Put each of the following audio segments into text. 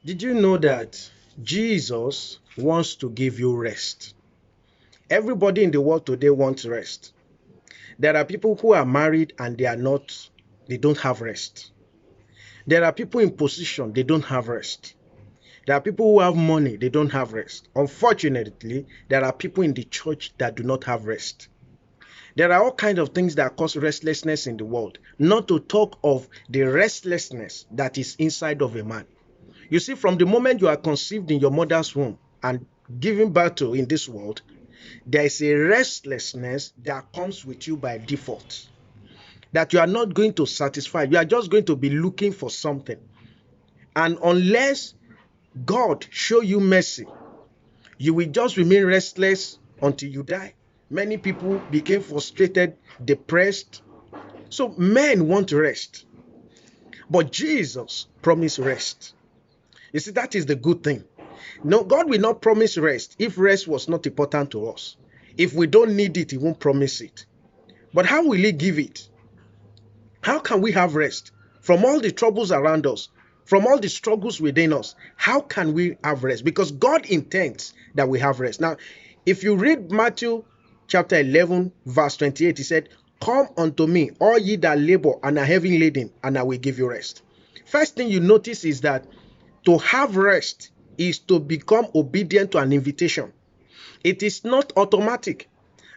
Did you know that Jesus wants to give you rest? Everybody in the world today wants rest. There are people who are married and they don't have rest. There are people in position, they don't have rest. There are people who have money, they don't have rest. Unfortunately, there are people in the church that do not have rest. There are all kinds of things that cause restlessness in the world, not to talk of the restlessness that is inside of a man. You see, from the moment you are conceived in your mother's womb and given birth to in this world, there is a restlessness that comes with you by default, that you are not going to satisfy. You are just going to be looking for something. And unless God show you mercy, you will just remain restless until you die. Many people became frustrated, depressed. So men want rest. But Jesus promised rest. You see, that is the good thing. No, God will not promise rest if rest was not important to us. If we don't need it, He won't promise it. But how will He give it? How can we have rest from all the troubles around us, from all the struggles within us? How can we have rest? Because God intends that we have rest. Now, if you read Matthew chapter 11, verse 28, He said, "Come unto me, all ye that labor and are heavy laden, and I will give you rest." First thing you notice is that to have rest is to become obedient to an invitation. It is not automatic.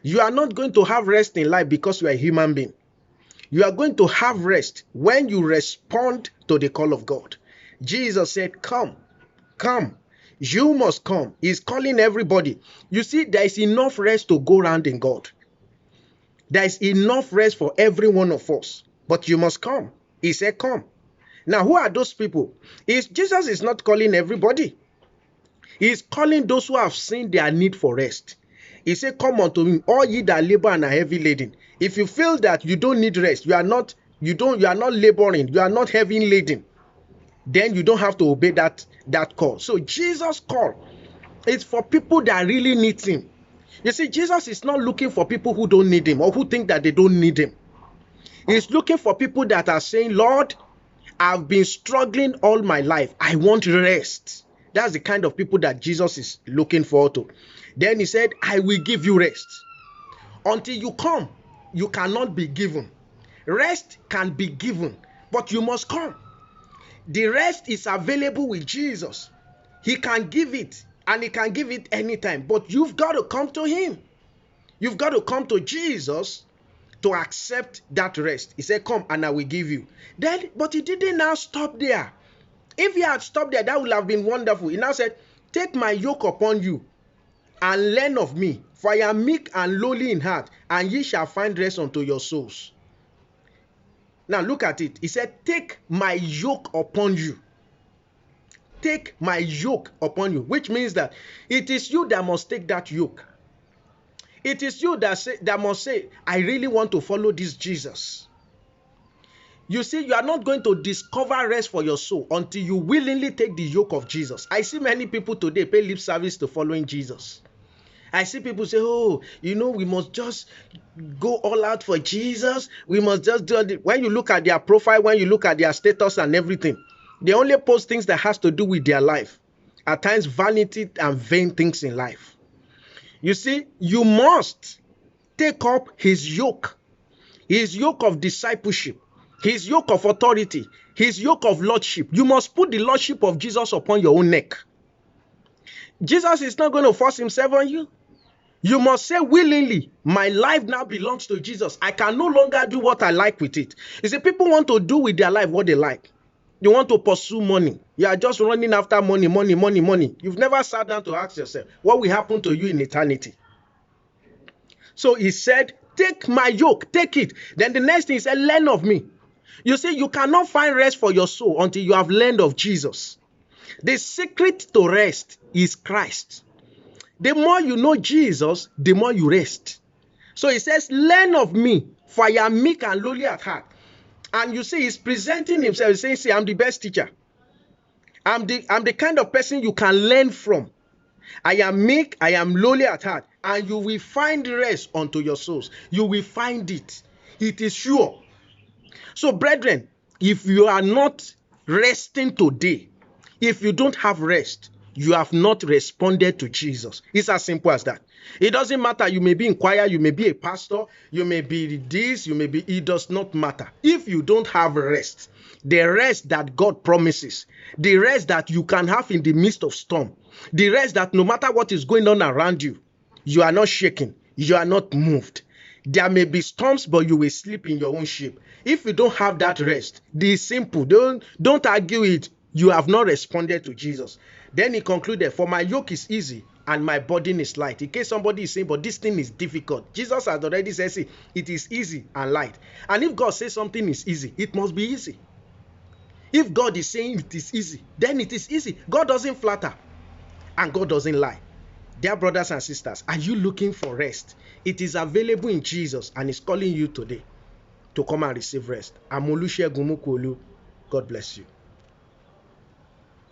You are not going to have rest in life because you are a human being. You are going to have rest when you respond to the call of God. Jesus said, "Come, come. You must come." He's calling everybody. You see, there is enough rest to go around in God. There is enough rest for every one of us. But you must come. He said, "Come." Now, who are those people? Jesus is not calling everybody. He is calling those who have seen their need for rest. He said, "Come unto me, all ye that labor and are heavy laden." If you feel that you don't need rest, you are not laboring, you are not heavy laden, then you don't have to obey that call. So Jesus' call is for people that really need Him. You see, Jesus is not looking for people who don't need Him or who think that they don't need Him. He's looking for people that are saying, "Lord, I've been struggling all my life. I want rest." That's the kind of people that Jesus is looking forward to. Then He said, "I will give you rest." Until you come, you cannot be given. Rest can be given, but you must come. The rest is available with Jesus. He can give it, and He can give it anytime, but you've got to come to Him. You've got to come to Jesus to accept that rest. He said, "Come and I will give you." But He didn't now stop there. If He had stopped there, that would have been wonderful. He now said, "Take my yoke upon you and learn of me, for I am meek and lowly in heart, and ye shall find rest unto your souls." Now look at it. He said, "Take my yoke upon you." Take my yoke upon you, which means that it is you that must take that yoke. It is you that must say, "I really want to follow this Jesus." You see, you are not going to discover rest for your soul until you willingly take the yoke of Jesus. I see many people today pay lip service to following Jesus. I see people say, "Oh, we must just go all out for Jesus. We must just do it." When you look at their profile, when you look at their status and everything, they only post things that has to do with their life. At times, vanity and vain things in life. You see, you must take up His yoke of discipleship, His yoke of authority, His yoke of lordship. You must put the lordship of Jesus upon your own neck. Jesus is not going to force Himself on you. You must say willingly, "My life now belongs to Jesus. I can no longer do what I like with it." You see, people want to do with their life what they like. You want to pursue money. You are just running after money, money, money, money. You've never sat down to ask yourself, what will happen to you in eternity? So He said, "Take my yoke, take it." Then the next thing He said, "Learn of me." You see, you cannot find rest for your soul until you have learned of Jesus. The secret to rest is Christ. The more you know Jesus, the more you rest. So He says, "Learn of me, for I am meek and lowly at heart." And you see, He's presenting Himself. He's saying, "See, I'm the best teacher. I'm the kind of person you can learn from. I am meek, I am lowly at heart, and you will find rest unto your souls." You will find it. It is sure. So, brethren, if you are not resting today, If you don't have rest, you have not responded to Jesus. It's as simple as that. It doesn't matter. You may be in choir, you may be a pastor, you may be this, you may be, it does not matter. If you don't have rest, the rest that God promises, the rest that you can have in the midst of storm, the rest that no matter what is going on around you, you are not shaken, you are not moved. There may be storms, but you will sleep in your own ship. If you don't have that rest, the simple, don't argue it. You have not responded to Jesus. Then he concluded, for my yoke is easy and my burden is light. In case somebody is saying, but this thing is difficult. Jesus has already said, see, it is easy and light. And if God says something is easy, it must be easy. If God is saying it is easy, then it is easy. God doesn't flatter and God doesn't lie. Dear brothers and sisters, are you looking for rest? It is available in Jesus and is calling you today to come and receive rest. I'm Olusegun Mokuolu. God bless you.